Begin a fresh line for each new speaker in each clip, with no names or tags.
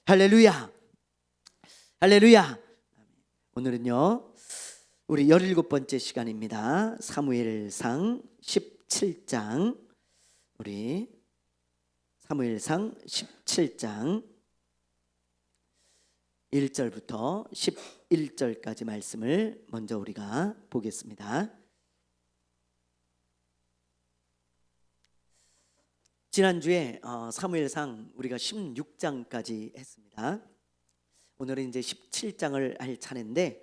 할렐루야, 할렐루야. 오늘은요 우리 17번째 시간입니다. 사무엘상 17장, 우리 사무엘상 17장 1절부터 11절까지 말씀을 먼저 우리가 보겠습니다. 지난주에 사무엘상 우리가 16장까지 했습니다. 오늘은 이제 17장을 할 차례인데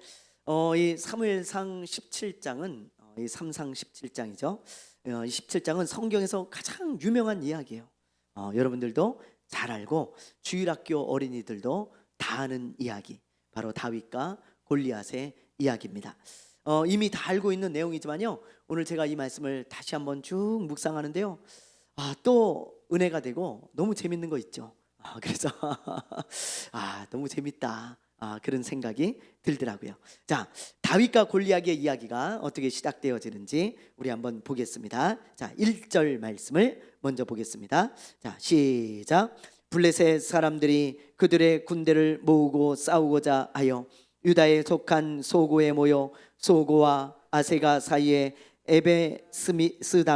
이 사무엘상 17장은 이 3상 17장이죠. 이 17장은 성경에서 가장 유명한 이야기예요. 여러분들도 잘 알고 주일학교 어린이들도 다 아는 이야기, 바로 다윗과 골리앗의 이야기입니다. 이미 다 알고 있는 내용이지만요, 오늘 제가 이 말씀을 다시 한번 쭉 묵상하는데요, 또 은혜가 되고 너무 재밌는 거 있죠. 그래서 너무 재밌다, 그런 생각이 들더라고요. 자, 다윗과 골리앗의 이야기가 어떻게 시작되어지는지 우리 한번 보겠습니다. 자, 1절 말씀을 먼저 보겠습니다. 자, 시작. 블레셋 사람들이 그들의 군대를 모으고 싸우고자 하여 유다에 속한 소고에 모여 소고와 아세가 사이에 에베스담밈에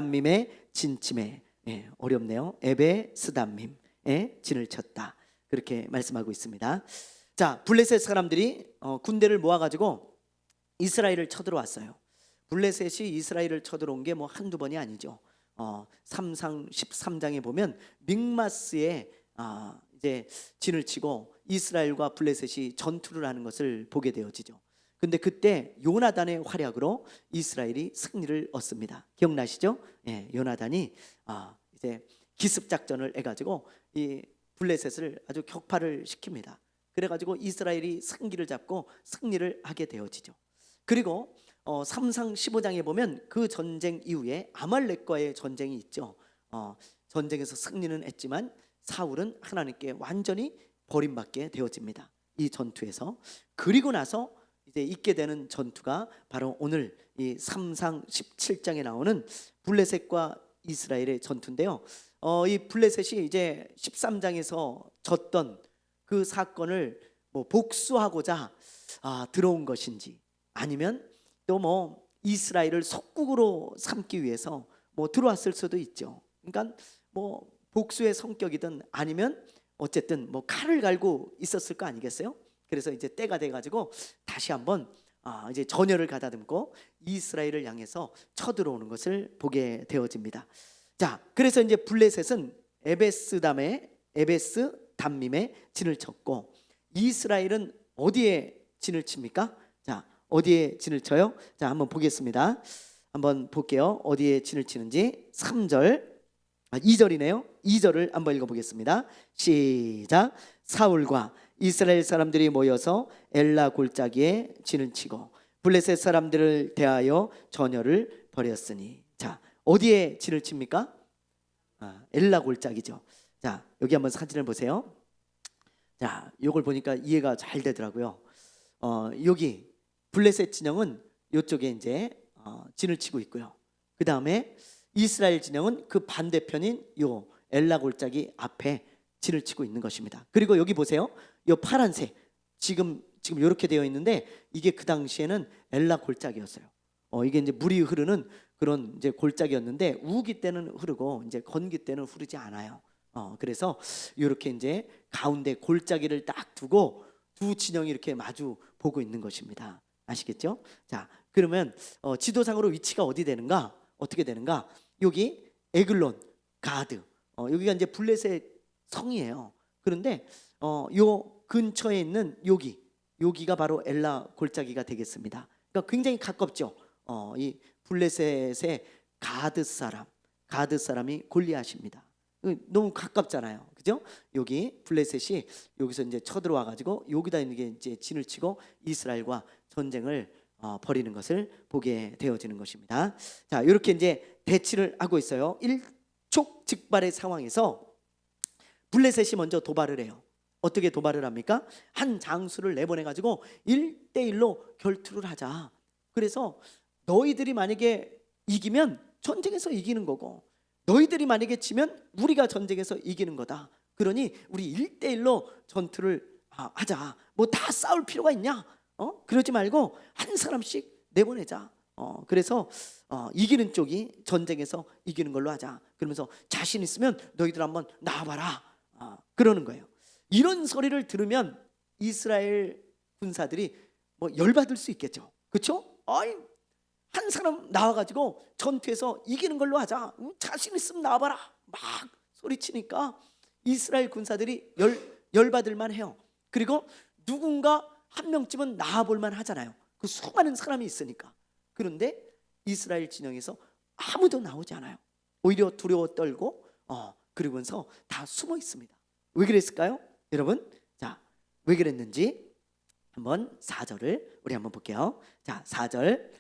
진침해, 어렵네요. 에베스담밈에 진을 쳤다, 그렇게 말씀하고 있습니다. 자, 블레셋 사람들이 군대를 모아가지고 이스라엘을 쳐들어왔어요. 블레셋이 이스라엘을 쳐들어온 게 뭐 한두 번이 아니죠. 3상 13장에 보면 믹마스에 이제 진을 치고 이스라엘과 블레셋이 전투를 하는 것을 보게 되어지죠. 근데 그때 요나단의 활약으로 이스라엘이 승리를 얻습니다. 기억나시죠? 요나단이 이제 기습 작전을 해가지고 이 블레셋을 아주 격파를 시킵니다. 그래가지고 이스라엘이 승기를 잡고 승리를 하게 되어지죠. 그리고 3상 15장에 보면 그 전쟁 이후에 아말렉과의 전쟁이 있죠. 전쟁에서 승리는 했지만 사울은 하나님께 완전히 버림받게 되어집니다, 이 전투에서. 그리고 나서 이제 있게 되는 전투가 바로 오늘 이 3상 17장에 나오는 블레셋과 이스라엘의 전투인데요. 이 블레셋이 이제 13장에서 졌던 그 사건을 뭐 복수하고자 들어온 것인지, 아니면 또 뭐 이스라엘을 속국으로 삼기 위해서 뭐 들어왔을 수도 있죠. 그러니까 뭐 복수의 성격이든 아니면 어쨌든 뭐 칼을 갈고 있었을 거 아니겠어요? 그래서 이제 때가 돼가지고 다시 한번 이제 전열을 가다듬고 이스라엘을 향해서 쳐들어오는 것을 보게 되어집니다. 자, 그래서 이제 블레셋은 에베스담밈에 진을 쳤고, 이스라엘은 어디에 진을 칩니까? 자, 어디에 진을 쳐요? 자, 한번 보겠습니다. 한번 볼게요. 어디에 진을 치는지. 3절, 2절이네요. 2절을 한번 읽어보겠습니다. 시작. 사울과 이스라엘 사람들이 모여서 엘라 골짜기에 진을 치고 블레셋 사람들을 대하여 전열을 벌였으니. 자, 어디에 진을 칩니까? 엘라 골짜기죠. 자, 여기 한번 사진을 보세요. 자, 이걸 보니까 이해가 잘 되더라고요. 여기 블레셋 진영은 이쪽에 이제 진을 치고 있고요. 그 다음에 이스라엘 진영은 그 반대편인 요 엘라 골짜기 앞에 진을 치고 있는 것입니다. 그리고 여기 보세요. 요 파란색, 지금 이렇게 되어 있는데 이게 그 당시에는 엘라 골짜기였어요. 이게 이제 물이 흐르는 그런 이제 골짜기였는데 우기 때는 흐르고 이제 건기 때는 흐르지 않아요. 그래서 이렇게 이제 가운데 골짜기를 딱 두고 두 진영이 이렇게 마주 보고 있는 것입니다. 아시겠죠? 자, 그러면 지도상으로 위치가 어디 되는가? 어떻게 되는가? 여기 에글론, 가드, 여기가 이제 블레셋 성이에요. 그런데 요 근처에 있는 여기가 바로 엘라 골짜기가 되겠습니다. 그러니까 굉장히 가깝죠. 이 블레셋의 가드 사람이 골리앗입니다. 너무 가깝잖아요, 그죠? 여기 블레셋이 여기서 이제 쳐들어와 가지고 여기다 있는 게 이제 진을 치고 이스라엘과 전쟁을 벌이는 것을 보게 되어지는 것입니다. 자, 이렇게 이제 대치를 하고 있어요. 일촉즉발의 상황에서 블레셋이 먼저 도발을 해요. 어떻게 도발을 합니까? 한 장수를 내보내 가지고 1대1로 결투를 하자. 그래서 너희들이 만약에 이기면 전쟁에서 이기는 거고, 너희들이 만약에 지면 우리가 전쟁에서 이기는 거다. 그러니 우리 1대1로 전투를 하자. 뭐 다 싸울 필요가 있냐? 그러지 말고 한 사람씩 내보내자. 그래서 이기는 쪽이 전쟁에서 이기는 걸로 하자. 그러면서 자신 있으면 너희들 한번 나와봐라. 그러는 거예요. 이런 소리를 들으면 이스라엘 군사들이 뭐 열받을 수 있겠죠. 그렇죠? 한 사람 나와가지고 전투에서 이기는 걸로 하자. 자신 있으면 나와봐라. 막 소리치니까 이스라엘 군사들이 열받을 만해요. 그리고 누군가 한 명쯤은 나와볼 만하잖아요. 그 수많은 사람이 있으니까. 그런데 이스라엘 진영에서 아무도 나오지 않아요. 오히려 두려워 떨고 그러면서 다 숨어 있습니다. 왜 그랬을까요? 여러분, 자, 왜 그랬는지 한번 4절을 우리 한번 볼게요. 자, 4절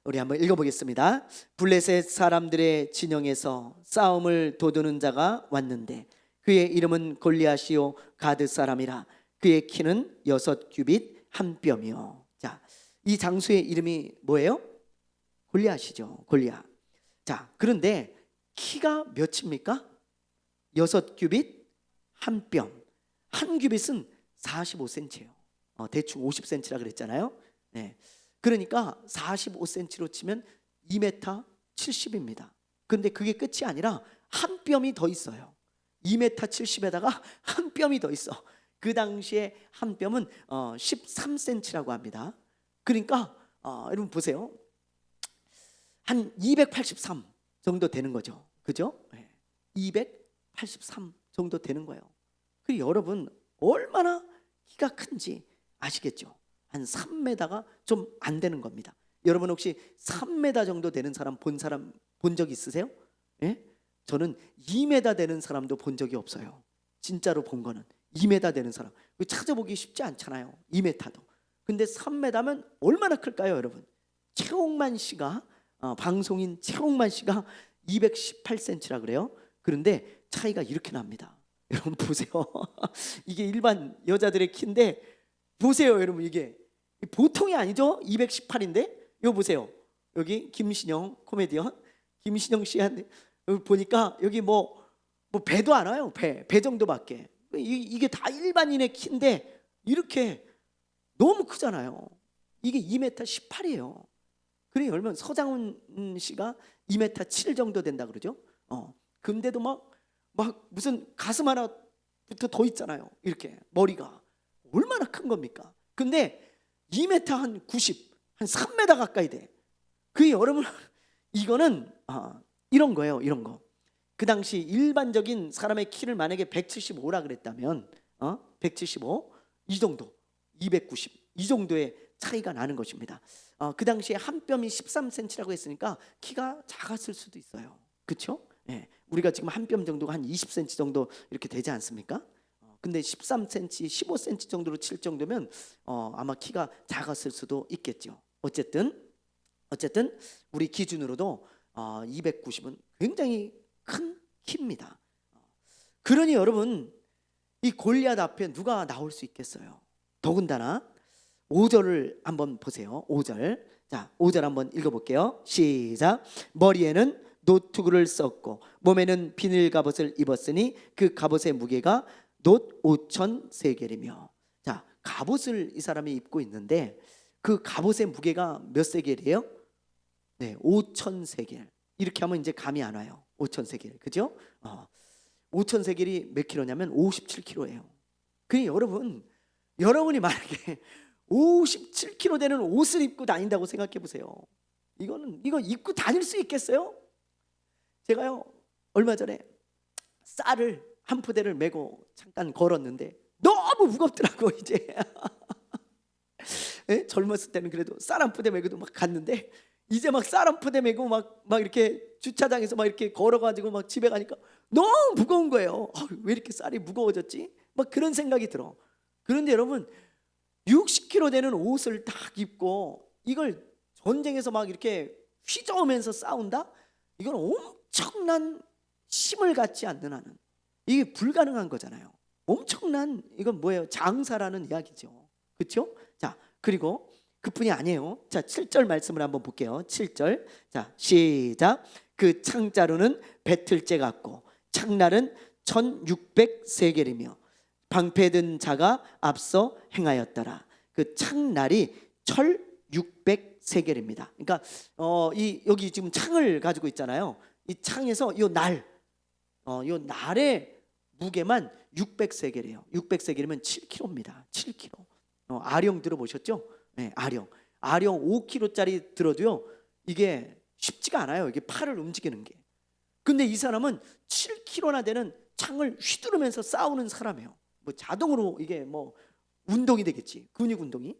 우리 한번 읽어보겠습니다. 블레셋 사람들의 진영에서 싸움을 도두는 자가 왔는데 그의 이름은 골리앗이요 가드 사람이라. 그의 키는 6규빗 한 뼘이요. 자, 이 장수의 이름이 뭐예요? 골리앗이죠. 골리앗. 자, 그런데 키가 몇입니까? 6규빗 한 뼘. 한 규빗은 45cm예요. 대충 50cm라 그랬잖아요. 네. 그러니까 45cm로 치면 2m 70입니다. 근데 그게 끝이 아니라 한 뼘이 더 있어요. 2m 70에다가 한 뼘이 더 있어. 그 당시에 한 뼘은 13cm라고 합니다. 그러니까 여러분 보세요. 한 283 정도 되는 거죠. 그죠? 283 정도 되는 거예요. 그리고 여러분 얼마나 키가 큰지 아시겠죠? 한 3m가 좀 안 되는 겁니다. 여러분 혹시 3m 정도 되는 사람 본 적 있으세요? 예? 저는 2m 되는 사람도 본 적이 없어요. 진짜로 본 거는 2m 되는 사람 찾아보기 쉽지 않잖아요. 2m도. 근데 3m면 얼마나 클까요, 여러분? 최홍만 씨가 방송인 최홍만 씨가 218cm라 그래요. 그런데 차이가 이렇게 납니다. 여러분 보세요. 이게 일반 여자들의 키인데 보세요, 여러분. 이게 보통이 아니죠. 218인데 이거 보세요. 여기 김신영 코미디언 김신영 씨한테 여기 보니까 여기 뭐 배도 안 와요. 배 정도밖에. 이게 다 일반인의 키인데 이렇게 너무 크잖아요. 이게 2m 18이에요. 그래 얼마나 서장훈 씨가 2m 7 정도 된다 그러죠. 근데도 막 무슨 가슴 하나부터 더 있잖아요. 이렇게 머리가 얼마나 큰 겁니까? 근데 2m 한 90, 한 3m 가까이 돼. 그 여러분 이거는 이런 거예요. 이런 거. 그 당시 일반적인 사람의 키를 만약에 175라 그랬다면 175 이 정도, 290 이 정도의 차이가 나는 것입니다. 그 당시에 한 뼘이 13cm라고 했으니까 키가 작았을 수도 있어요. 그렇죠? 네. 우리가 지금 한 뼘 정도가 한 20cm 정도 이렇게 되지 않습니까? 근데 13cm, 15cm 정도로 칠 정도면 아마 키가 작았을 수도 있겠죠. 어쨌든 우리 기준으로도 290은 굉장히 큰 키입니다. 그러니 여러분 이 골리앗 앞에 누가 나올 수 있겠어요? 더군다나 5절을 한번 보세요. 5절. 자, 5절 한번 읽어볼게요. 시작. 머리에는 노투구를 썼고 몸에는 비닐 갑옷을 입었으니 그 갑옷의 무게가 놋 5천 세겔이며. 자, 갑옷을 이 사람이 입고 있는데 그 갑옷의 무게가 몇 세겔이에요? 네, 5천 세겔. 이렇게 하면 이제 감이 안 와요. 5천 세겔, 그죠? 5천 세겔이 몇 킬로냐면 57kg예요. 그 여러분이 만약에 57kg 되는 옷을 입고 다닌다고 생각해 보세요. 이거 입고 다닐 수 있겠어요? 제가요 얼마 전에 쌀을 한 푸대를 메고 잠깐 걸었는데 너무 무겁더라고. 이제 네? 젊었을 때는 그래도 쌀 한 푸대 메고도 막 갔는데 이제 막 쌀 한 푸대 메고 막 이렇게 주차장에서 막 이렇게 걸어가지고 막 집에 가니까 너무 무거운 거예요. 왜 이렇게 쌀이 무거워졌지? 막 그런 생각이 들어. 그런데 여러분 60kg 되는 옷을 딱 입고 이걸 전쟁에서 막 이렇게 휘저으면서 싸운다? 이건 엄청난 힘을 갖지 않는 한은 이게 불가능한 거잖아요. 엄청난 이건 뭐예요? 장사라는 이야기죠. 그렇죠? 자, 그리고 그뿐이 아니에요. 자, 7절 말씀을 한번 볼게요. 7절. 자, 시작. 그 창자루는 배틀재 같고 창날은 1600세겔이며 방패든 자가 앞서 행하였더라. 그 창날이 철 600세겔입니다. 그러니까 여기 지금 창을 가지고 있잖아요. 이 창에서 요 날의 무게만 600세겔이에요. 600세겔이면 7kg입니다. 7kg. 아령 들어보셨죠? 네, 아령 5kg짜리 들어도요, 이게 쉽지가 않아요. 이게 팔을 움직이는 게. 근데 이 사람은 7kg나 되는 창을 휘두르면서 싸우는 사람이에요. 뭐 자동으로 이게 뭐 운동이 되겠지. 근육 운동이.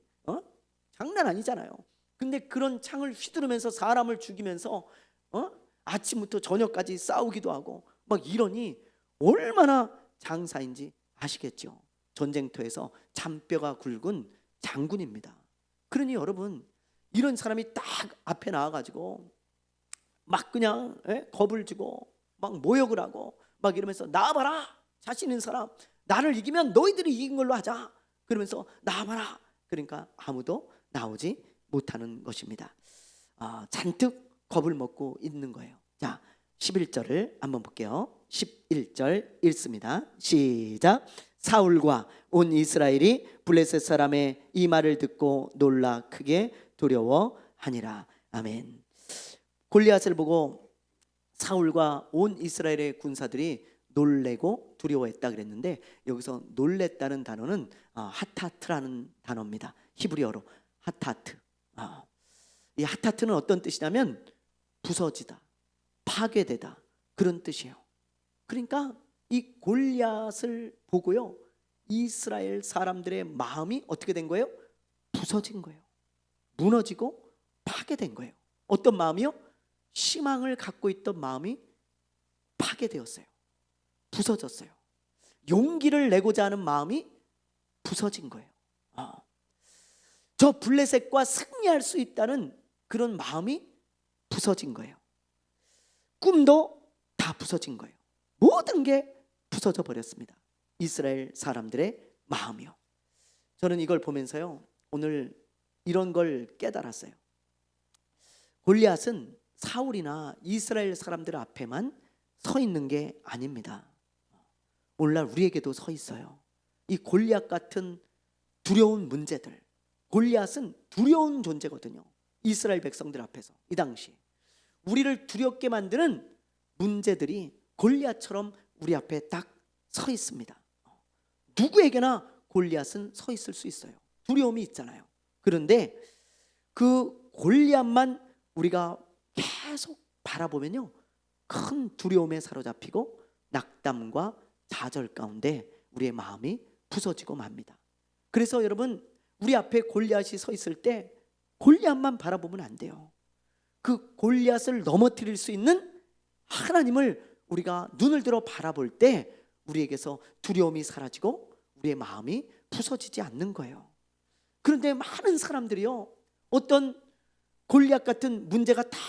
장난 아니잖아요. 근데 그런 창을 휘두르면서 사람을 죽이면서 아침부터 저녁까지 싸우기도 하고 막 이러니 얼마나 장사인지 아시겠죠. 전쟁터에서 잔뼈가 굵은 장군입니다. 그러니 여러분, 이런 사람이 딱 앞에 나와가지고 막 그냥 겁을 주고 막 모욕을 하고 막 이러면서 나와봐라, 자신 있는 사람, 나를 이기면 너희들이 이긴 걸로 하자, 그러면서 나와봐라. 그러니까 아무도 나오지 못하는 것입니다. 잔뜩 겁을 먹고 있는 거예요. 자, 11절을 한번 볼게요. 11절 읽습니다. 시작. 사울과 온 이스라엘이 블레셋 사람의 이 말을 듣고 놀라 크게 두려워하니라. 아멘. 골리앗을 보고 사울과 온 이스라엘의 군사들이 놀래고 두려워했다 그랬는데, 여기서 놀랬다는 단어는 하타트라는 단어입니다. 히브리어로 하타트. 이 하타트는 어떤 뜻이냐면 부서지다, 파괴되다, 그런 뜻이에요. 그러니까 이 골리앗을 보고요, 이스라엘 사람들의 마음이 어떻게 된 거예요? 부서진 거예요. 무너지고 파괴된 거예요. 어떤 마음이요? 희망을 갖고 있던 마음이 파괴되었어요. 부서졌어요. 용기를 내고자 하는 마음이 부서진 거예요. 저 블레셋과 승리할 수 있다는 그런 마음이 부서진 거예요. 꿈도 다 부서진 거예요. 모든 게 부서져 버렸습니다. 이스라엘 사람들의 마음이요. 저는 이걸 보면서요, 오늘 이런 걸 깨달았어요. 골리앗은 사울이나 이스라엘 사람들 앞에만 서 있는 게 아닙니다. 오늘날 우리에게도 서 있어요. 이 골리앗 같은 두려운 문제들. 골리앗은 두려운 존재거든요. 이스라엘 백성들 앞에서 이 당시 우리를 두렵게 만드는 문제들이 골리앗처럼 우리 앞에 딱 서 있습니다. 누구에게나 골리앗은 서 있을 수 있어요. 두려움이 있잖아요. 그런데 그 골리앗만 우리가 계속 바라보면요, 큰 두려움에 사로잡히고 낙담과 좌절 가운데 우리의 마음이 부서지고 맙니다. 그래서 여러분, 우리 앞에 골리앗이 서 있을 때 골리앗만 바라보면 안 돼요. 그 골리앗을 넘어뜨릴 수 있는 하나님을 우리가 눈을 들어 바라볼 때 우리에게서 두려움이 사라지고 우리의 마음이 부서지지 않는 거예요. 그런데 많은 사람들이요, 어떤 골리앗 같은 문제가 딱,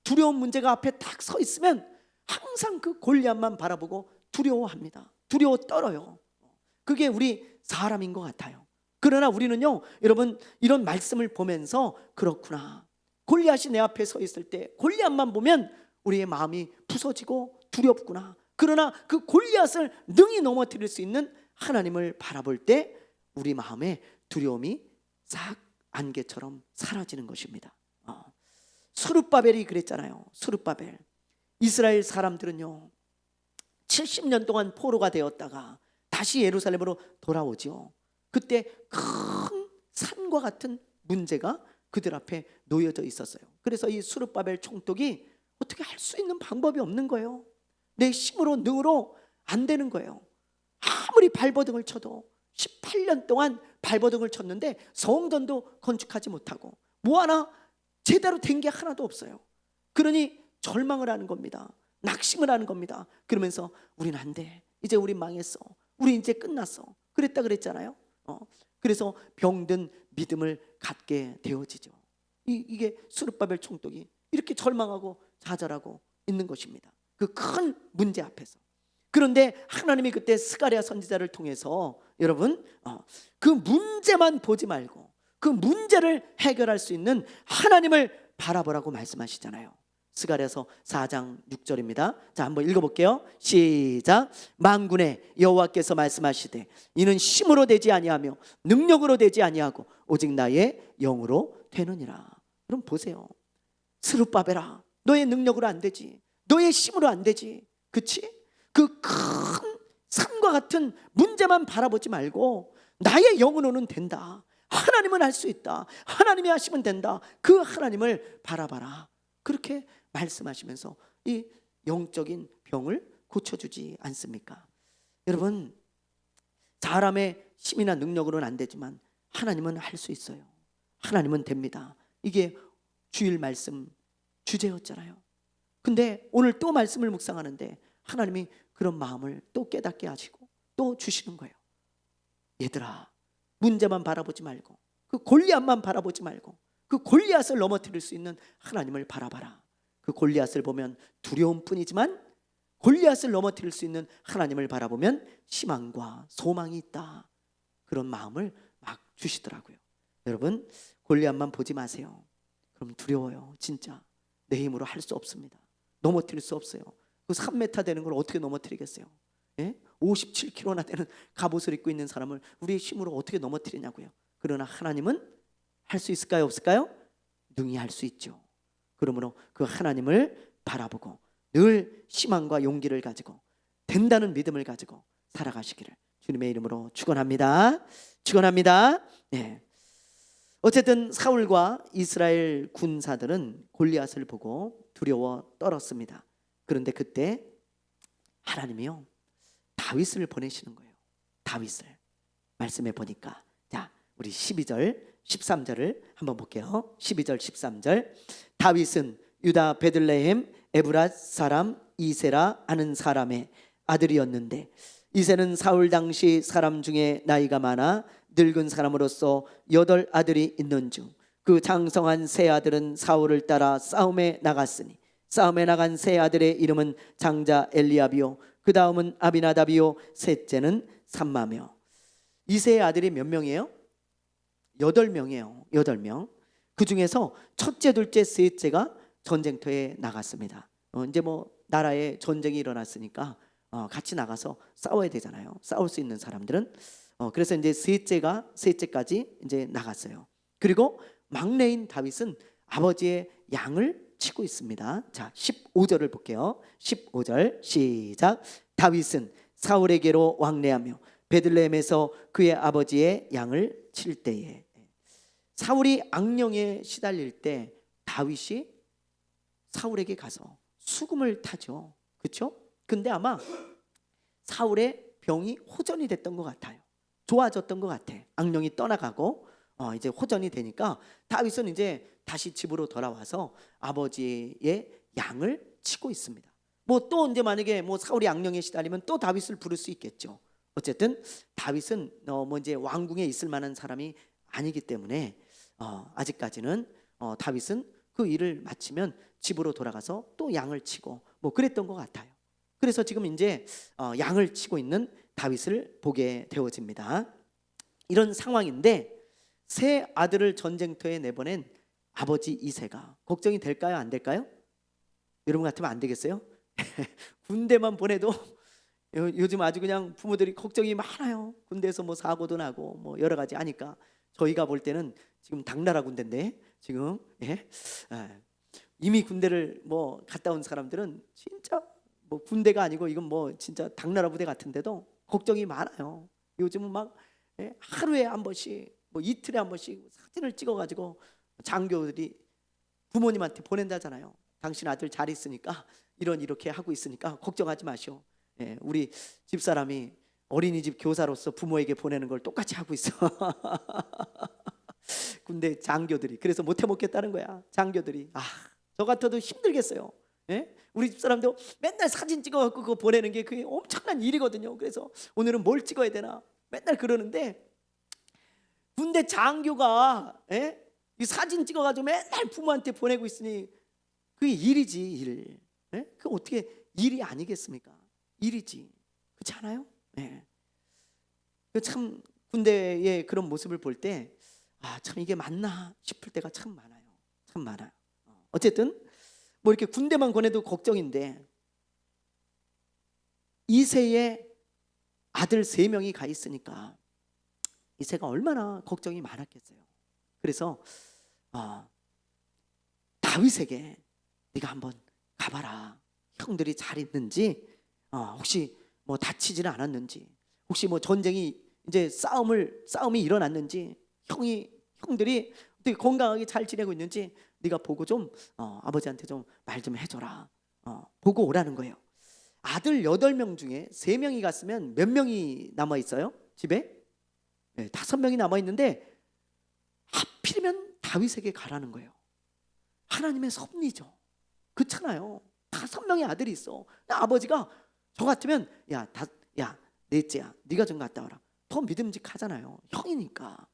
두려운 문제가 앞에 딱 서 있으면 항상 그 골리앗만 바라보고 두려워합니다. 두려워 떨어요. 그게 우리 사람인 것 같아요. 그러나 우리는요, 여러분, 이런 말씀을 보면서 그렇구나, 골리앗이 내 앞에 서 있을 때 골리앗만 보면 우리의 마음이 부서지고 두렵구나. 그러나 그 골리앗을 능히 넘어뜨릴 수 있는 하나님을 바라볼 때 우리 마음에 두려움이 싹 안개처럼 사라지는 것입니다. 스룹바벨이 그랬잖아요. 스룹바벨. 이스라엘 사람들은요, 70년 동안 포로가 되었다가 다시 예루살렘으로 돌아오죠. 그때 큰 산과 같은 문제가 그들 앞에 놓여져 있었어요. 그래서 이 스룹바벨 총독이 어떻게 할 수 있는 방법이 없는 거예요. 내 힘으로 능으로 안 되는 거예요. 아무리 발버둥을 쳐도 18년 동안 발버둥을 쳤는데 성전도 건축하지 못하고 뭐 하나 제대로 된 게 하나도 없어요. 그러니 절망을 하는 겁니다. 낙심을 하는 겁니다. 그러면서 우리는 안 돼, 이제 우리 망했어, 우리 이제 끝났어, 그랬다 그랬잖아요. 그래서 병든 믿음을 갖게 되어지죠. 이게 스룹바벨 총독이 이렇게 절망하고 좌절하고 있는 것입니다. 그 큰 문제 앞에서. 그런데 하나님이 그때 스가랴 선지자를 통해서 여러분, 그 문제만 보지 말고 그 문제를 해결할 수 있는 하나님을 바라보라고 말씀하시잖아요. 스가랴서 4장 6절입니다. 자, 한번 읽어볼게요. 시작. 만군의 여호와께서 말씀하시되 이는 힘으로 되지 아니하며 능력으로 되지 아니하고 오직 나의 영으로 되느니라. 그럼 보세요. 스룹바벨아, 너의 능력으로 안 되지, 너의 힘으로 안 되지, 그치? 그 큰 산과 같은 문제만 바라보지 말고 나의 영으로는 된다, 하나님은 할 수 있다, 하나님이 하시면 된다, 그 하나님을 바라봐라. 그렇게 말씀하시면서 이 영적인 병을 고쳐주지 않습니까? 여러분, 사람의 힘이나 능력으로는 안 되지만 하나님은 할 수 있어요. 하나님은 됩니다. 이게 주일 말씀 주제였잖아요. 근데 오늘 또 말씀을 묵상하는데 하나님이 그런 마음을 또 깨닫게 하시고 또 주시는 거예요. 얘들아, 문제만 바라보지 말고 그 골리앗만 바라보지 말고 그 골리앗을 넘어뜨릴 수 있는 하나님을 바라봐라. 그 골리앗을 보면 두려움 뿐이지만 골리앗을 넘어뜨릴 수 있는 하나님을 바라보면 희망과 소망이 있다. 그런 마음을 막 주시더라고요. 여러분, 골리앗만 보지 마세요. 그럼 두려워요. 진짜 내 힘으로 할 수 없습니다. 넘어뜨릴 수 없어요. 그 3m 되는 걸 어떻게 넘어뜨리겠어요? 57kg나 되는 갑옷을 입고 있는 사람을 우리의 힘으로 어떻게 넘어뜨리냐고요. 그러나 하나님은 할 수 있을까요? 없을까요? 능히 할 수 있죠. 그러므로 그 하나님을 바라보고 늘 희망과 용기를 가지고 된다는 믿음을 가지고 살아가시기를 주님의 이름으로 축원합니다. 축원합니다. 네. 어쨌든 사울과 이스라엘 군사들은 골리앗을 보고 두려워 떨었습니다. 그런데 그때 하나님이요, 다윗을 보내시는 거예요. 다윗을. 말씀해 보니까, 자, 우리 12절 13절을 한번 볼게요. 12절 13절. 다윗은 유다 베들레헴 에브랏 사람 이세라 하는 사람의 아들이었는데 이세는 사울 당시 사람 중에 나이가 많아 늙은 사람으로서 8 아들이 있는 중 그 장성한 세 아들은 사울을 따라 싸움에 나갔으니 싸움에 나간 세 아들의 이름은 장자 엘리압이요 그 다음은 아비나답이요 셋째는 삼마며. 이세의 아들이 몇 명이에요? 8명이에요. 8명. 그 중에서 첫째, 둘째, 셋째가 전쟁터에 나갔습니다. 이제 뭐 나라에 전쟁이 일어났으니까 같이 나가서 싸워야 되잖아요. 싸울 수 있는 사람들은. 그래서 이제 셋째까지 이제 나갔어요. 그리고 막내인 다윗은 아버지의 양을 치고 있습니다. 자, 15절을 볼게요. 15절 시작. 다윗은 사울에게로 왕래하며 베들레헴에서 그의 아버지의 양을 칠 때에. 사울이 악령에 시달릴 때 다윗이 사울에게 가서 수금을 타죠. 그렇죠? 근데 아마 사울의 병이 호전이 됐던 것 같아요. 좋아졌던 것 같아. 악령이 떠나가고 이제 호전이 되니까 다윗은 이제 다시 집으로 돌아와서 아버지의 양을 치고 있습니다. 뭐 또 이제 만약에 뭐 사울이 악령에 시달리면 또 다윗을 부를 수 있겠죠. 어쨌든 다윗은 뭐 이제 왕궁에 있을 만한 사람이 아니기 때문에 아직까지는 다윗은 그 일을 마치면 집으로 돌아가서 또 양을 치고 뭐 그랬던 것 같아요. 그래서 지금 이제 양을 치고 있는 다윗을 보게 되어집니다. 이런 상황인데 세 아들을 전쟁터에 내보낸 아버지 이세가 걱정이 될까요? 안 될까요? 여러분 같으면 안 되겠어요? 군대만 보내도 요즘 아주 그냥 부모들이 걱정이 많아요. 군대에서 뭐 사고도 나고 뭐 여러 가지 하니까 저희가 볼 때는 지금 당나라 군대인데 지금 이미 군대를 뭐 갔다 온 사람들은 진짜 뭐 군대가 아니고 이건 뭐 진짜 당나라 부대 같은데도 걱정이 많아요. 요즘은 막 하루에 한 번씩 뭐 이틀에 한 번씩 사진을 찍어가지고 장교들이 부모님한테 보낸다잖아요. 당신 아들 잘 있으니까 이렇게 하고 있으니까 걱정하지 마시오. 우리 집사람이 어린이집 교사로서 부모에게 보내는 걸 똑같이 하고 있어. 군대 장교들이. 그래서 못해 먹겠다는 거야. 장교들이. 저 같아도 힘들겠어요. 우리 집사람도 맨날 사진 찍어갖고 그거 보내는 게 그게 엄청난 일이거든요. 그래서 오늘은 뭘 찍어야 되나 맨날 그러는데 군대 장교가 이 사진 찍어가지고 맨날 부모한테 보내고 있으니 그게 일이지 일. 그게 어떻게 일이 아니겠습니까? 일이지. 그렇지 않아요? 참 군대의 그런 모습을 볼 때 참 이게 맞나 싶을 때가 참 많아요. 참 많아요. 어쨌든 뭐 이렇게 군대만 보내도 걱정인데 이새의 아들 3명이 가 있으니까 이새가 얼마나 걱정이 많았겠어요. 그래서 다윗에게 네가 한번 가봐라. 형들이 잘 있는지, 혹시 뭐 다치지는 않았는지, 혹시 뭐 전쟁이 이제 싸움이 일어났는지, 형들이 어떻게 건강하게 잘 지내고 있는지 네가 보고 좀 아버지한테 좀 말 좀 해줘라. 보고 오라는 거예요. 아들 8명 중에 3명이 갔으면 몇 명이 남아 있어요? 집에? 네, 5명이 남아 있는데 하필이면 다윗에게 가라는 거예요. 하나님의 섭리죠. 그렇잖아요. 5명의 아들이 있어. 아버지가 저 같으면 야 넷째야, 네가 좀 갔다 와라. 더 믿음직하잖아요. 형이니까.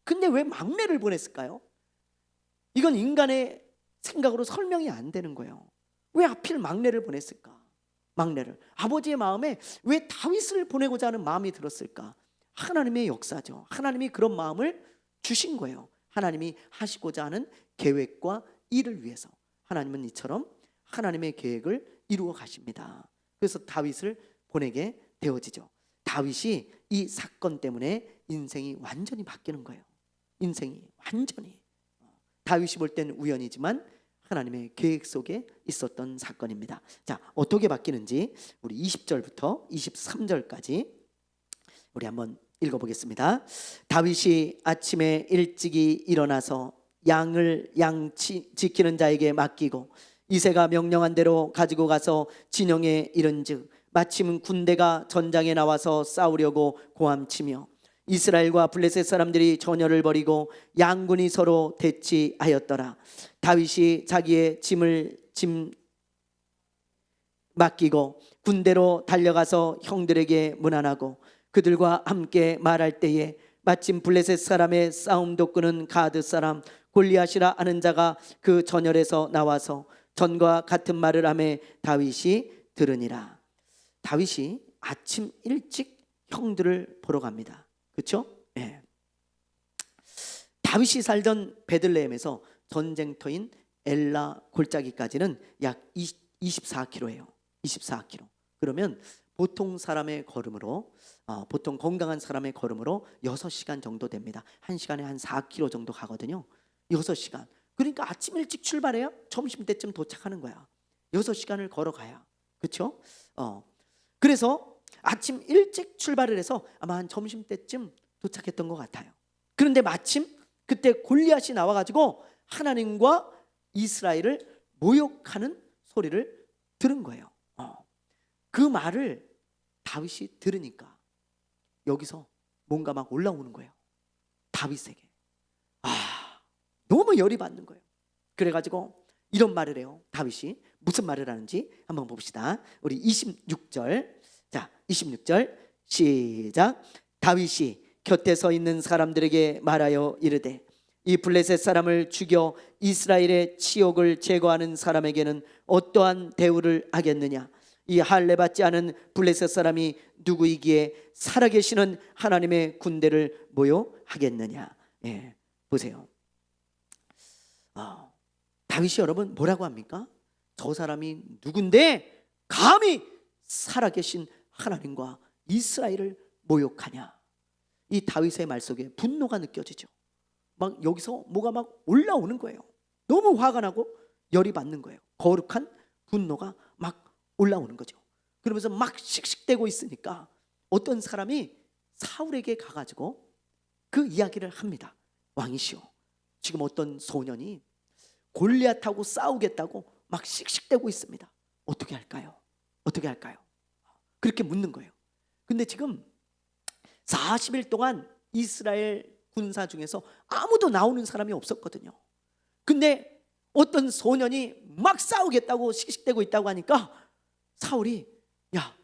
근데 왜 막내를 보냈을까요? 이건 인간의 생각으로 설명이 안 되는 거예요. 왜 하필 막내를 보냈을까? 막내를. 아버지의 마음에 왜 다윗을 보내고자 하는 마음이 들었을까? 하나님의 역사죠. 하나님이 그런 마음을 주신 거예요. 하나님이 하시고자 하는 계획과 일을 위해서 하나님은 이처럼 하나님의 계획을 이루어 가십니다. 그래서 다윗을 보내게 되어지죠. 다윗이 이 사건 때문에 인생이 완전히 바뀌는 거예요. 인생이 완전히. 다윗이 볼 때는 우연이지만 하나님의 계획 속에 있었던 사건입니다. 자, 어떻게 바뀌는지 우리 20절부터 23절까지 우리 한번 읽어보겠습니다. 다윗이 아침에 일찍이 일어나서 양을 지키는 자에게 맡기고 이새가 명령한 대로 가지고 가서 진영에 이른즉 마침 군대가 전장에 나와서 싸우려고 고함치며 이스라엘과 블레셋 사람들이 전열을 벌이고 양군이 서로 대치하였더라. 다윗이 자기의 짐 맡기고 군대로 달려가서 형들에게 문안하고 그들과 함께 말할 때에 마침 블레셋 사람의 싸움 돋구는 가드 사람 골리앗이라 아는 자가 그 전열에서 나와서 전과 같은 말을 하매 다윗이 들으니라. 다윗이 아침 일찍 형들을 보러 갑니다. 그렇죠? 예. 다윗이 살던 베들레헴에서 전쟁터인 엘라 골짜기까지는 약 24km예요. 24km. 그러면 보통 사람의 걸음으로 보통 건강한 사람의 걸음으로 6시간 정도 됩니다. 1시간에 한 4km 정도 가거든요. 6시간. 그러니까 아침 일찍 출발해요. 점심때쯤 도착하는 거야. 6시간을 걸어가야. 그렇죠? 그래서 아침 일찍 출발을 해서 아마 한 점심때쯤 도착했던 것 같아요. 그런데 마침 그때 골리앗이 나와가지고 하나님과 이스라엘을 모욕하는 소리를 들은 거예요. 그 말을 다윗이 들으니까 여기서 뭔가 막 올라오는 거예요. 다윗에게. 너무 열이 받는 거예요. 그래가지고 이런 말을 해요. 다윗이 무슨 말을 하는지 한번 봅시다. 우리 26절. 자, 26절 시작. 다윗이 곁에 서 있는 사람들에게 말하여 이르되 이 블레셋 사람을 죽여 이스라엘의 치욕을 제거하는 사람에게는 어떠한 대우를 하겠느냐? 이 할례 받지 않은 블레셋 사람이 누구이기에 살아계시는 하나님의 군대를 모욕하겠느냐? 예, 보세요. 다윗이 여러분 뭐라고 합니까? 저 사람이 누군데 감히 살아계신 하나님과 이스라엘을 모욕하냐? 이 다윗의 말 속에 분노가 느껴지죠. 막 여기서 뭐가 막 올라오는 거예요. 너무 화가 나고 열이 받는 거예요. 거룩한 분노가 막 올라오는 거죠. 그러면서 막 씩씩대고 있으니까 어떤 사람이 사울에게 가가지고 그 이야기를 합니다. 왕이시오, 지금 어떤 소년이 골리앗하고 싸우겠다고 막 씩씩대고 있습니다. 어떻게 할까요? 어떻게 할까요? 그렇게 묻는 거예요. 근데 지금 40일 동안 이스라엘 군사 중에서 아무도 나오는 사람이 없었거든요. 근데 어떤 소년이 막 싸우겠다고 씩씩대고 있다고 하니까 사울이 야,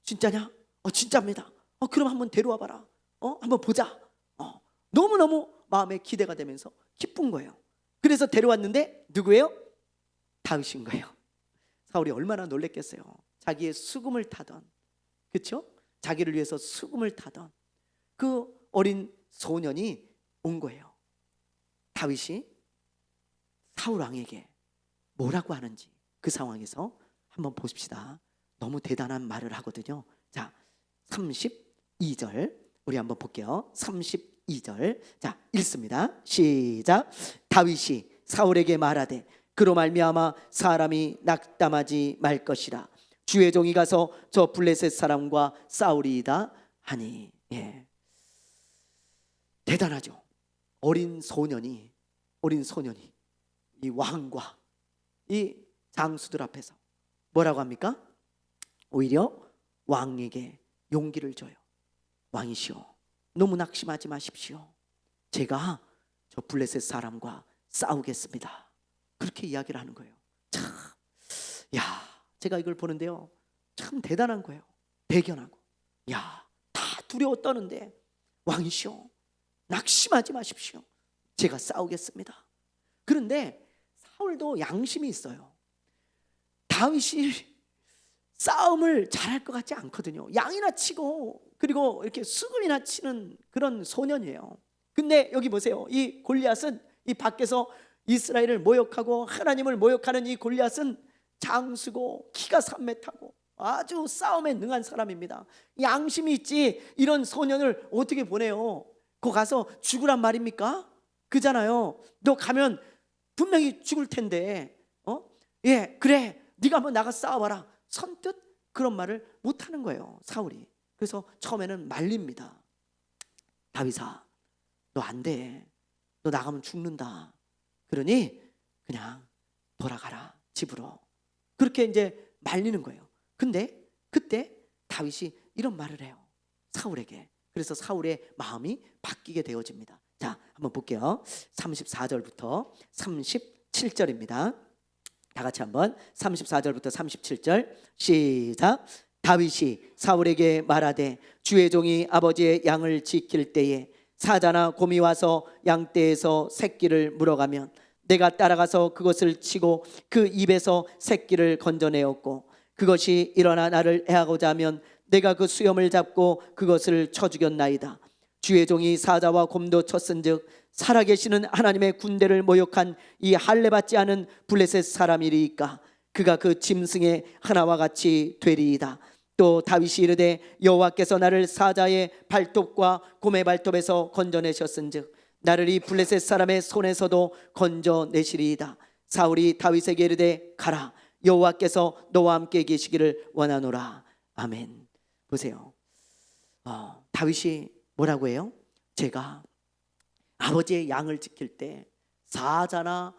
진짜냐? 진짜입니다. 그럼 한번 데려와 봐라. 한번 보자. 너무너무 마음에 기대가 되면서 기쁜 거예요. 그래서 데려왔는데 누구예요? 다윗인 거예요. 사울이 얼마나 놀랬겠어요. 자기의 수금을 타던, 그렇죠? 자기를 위해서 수금을 타던 그 어린 소년이 온 거예요. 다윗이 사울 왕에게 뭐라고 하는지 그 상황에서 한번 보십시다. 너무 대단한 말을 하거든요. 자, 32절 우리 한번 볼게요. 32절 자 읽습니다. 시작. 다윗이 사울에게 말하되 그로 말미암아 사람이 낙담하지 말 것이라. 주의 종이 가서 저 블레셋 사람과 싸우리이다 하니. 예. 대단하죠. 어린 소년이 이 왕과 이 장수들 앞에서 뭐라고 합니까? 오히려 왕에게 용기를 줘요. 왕이시오, 너무 낙심하지 마십시오. 제가 저 블레셋 사람과 싸우겠습니다. 그렇게 이야기를 하는 거예요. 참, 야, 제가 이걸 보는데요, 참 대단한 거예요. 대견하고, 야, 다 두려워 떠는데 왕이시오, 낙심하지 마십시오. 제가 싸우겠습니다. 그런데 사울도 양심이 있어요. 다윗이 싸움을 잘할 것 같지 않거든요. 양이나 치고 그리고 이렇게 수금이나 치는 그런 소년이에요. 근데 여기 보세요. 이 골리앗은 이 밖에서 이스라엘을 모욕하고 하나님을 모욕하는 이 골리앗은 장수고 키가 3m고 아주 싸움에 능한 사람입니다. 양심이 있지 이런 소년을 어떻게 보내요? 거 가서 죽으란 말입니까? 그잖아요. 너 가면 분명히 죽을 텐데 예, 그래, 네가 한번 나가 싸워봐라. 선뜻 그런 말을 못하는 거예요, 사울이. 그래서 처음에는 말립니다. 다윗아, 너 안 돼. 너 나가면 죽는다. 그러니 그냥 돌아가라, 집으로. 그렇게 이제 말리는 거예요. 근데 그때 다윗이 이런 말을 해요, 사울에게. 그래서 사울의 마음이 바뀌게 되어집니다. 자, 한번 볼게요. 34절부터 37절입니다. 다 같이 한번 34절부터 37절 시작. 다윗이 사울에게 말하되 주의 종이 아버지의 양을 지킬 때에 사자나 곰이 와서 양떼에서 새끼를 물어가면 내가 따라가서 그것을 치고 그 입에서 새끼를 건져내었고 그것이 일어나 나를 해하고자 하면 내가 그 수염을 잡고 그것을 쳐 죽였나이다. 주의 종이 사자와 곰도 쳤은즉 살아계시는 하나님의 군대를 모욕한 이 할례받지 않은 블레셋 사람이리이까 그가 그 짐승의 하나와 같이 되리이다. 또 다윗이 이르되 여호와께서 나를 사자의 발톱과 곰의 발톱에서 건져내셨은즉 나를 이 블레셋 사람의 손에서도 건져내시리이다. 사울이 다윗에게 이르되 가라, 여호와께서 너와 함께 계시기를 원하노라. 아멘. 보세요. 다윗이 뭐라고 해요? 제가 아버지의 양을 지킬 때 사자나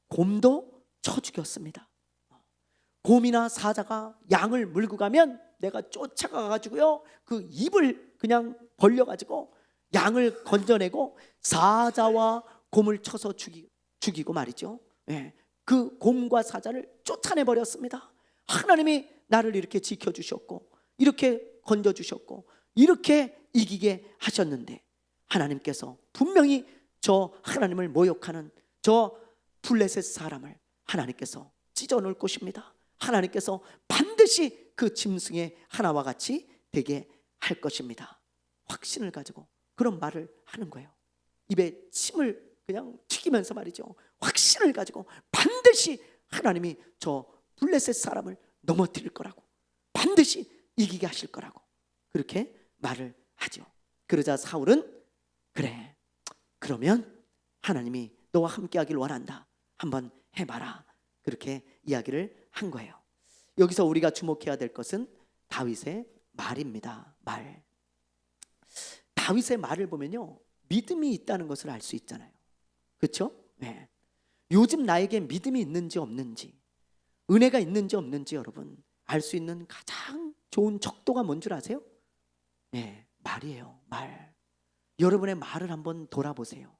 곰도 쳐 죽였습니다. 곰이나 사자가 양을 물고 가면 내가 쫓아가 가지고요 그 입을 그냥 벌려 가지고 양을 건져내고 사자와 곰을 쳐서 죽이고 말이죠. 예, 그 곰과 사자를 쫓아내 버렸습니다. 하나님이 나를 이렇게 지켜주셨고 이렇게 건져주셨고 이렇게 이기게 하셨는데 하나님께서 분명히 저 하나님을 모욕하는 저 블레셋 사람을 하나님께서 찢어놓을 것입니다. 하나님께서 반드시 그 짐승의 하나와 같이 되게 할 것입니다. 확신을 가지고 그런 말을 하는 거예요. 입에 침을 그냥 튀기면서 말이죠. 확신을 가지고 반드시 하나님이 저 블레셋 사람을 넘어뜨릴 거라고, 반드시 이기게 하실 거라고 그렇게 말을 하죠. 그러자 사울은 그래, 그러면 하나님이 너와 함께 하길 원한다. 한번 해봐라. 그렇게 이야기를 한 거예요. 여기서 우리가 주목해야 될 것은 다윗의 말입니다. 말. 다윗의 말을 보면요, 믿음이 있다는 것을 알 수 있잖아요. 그렇죠? 네. 요즘 나에게 믿음이 있는지 없는지, 은혜가 있는지 없는지 여러분 알 수 있는 가장 좋은 척도가 뭔 줄 아세요? 네, 말이에요. 말. 여러분의 말을 한번 돌아보세요.